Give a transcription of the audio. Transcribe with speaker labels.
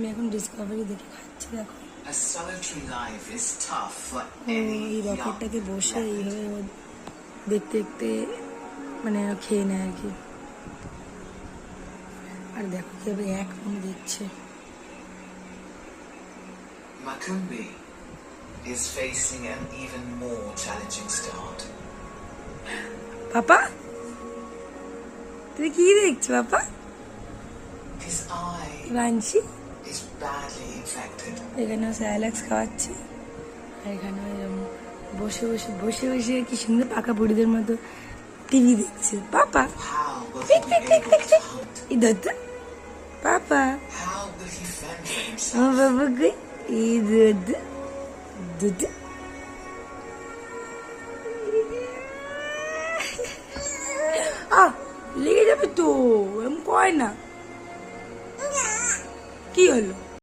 Speaker 1: আমি এখন ডিসকভারি দেখে খাচ্ছি। দেখো এই রকেটটাতে বসে এইভাবে দেখতে দেখতে মানে খেয়ে নেয় আর কি। আর দেখো কিভাবে এক মন দিচ্ছে।
Speaker 2: Macumbi is facing an even more challenging start.
Speaker 1: পাপা তুমি কি দেখছো পাপা?
Speaker 2: His eye
Speaker 1: Ranchi
Speaker 2: is badly infected.
Speaker 1: এখানেও স্যালাক্স খাওয়াচ্ছে, আর এখানেও এরকম বসে বসে বসে বসে কি সুন্দর পাকা বুড়িদের মতো টিভি দেখছে। পাপা
Speaker 2: How will he be able to hunt?
Speaker 1: ইধর তো পাপা,
Speaker 2: How will he fend for
Speaker 1: আমার
Speaker 2: himself?
Speaker 1: বাবা কই? ইধর দুধ লেগে যাবে তো, এরকম কয় না। কি হলো?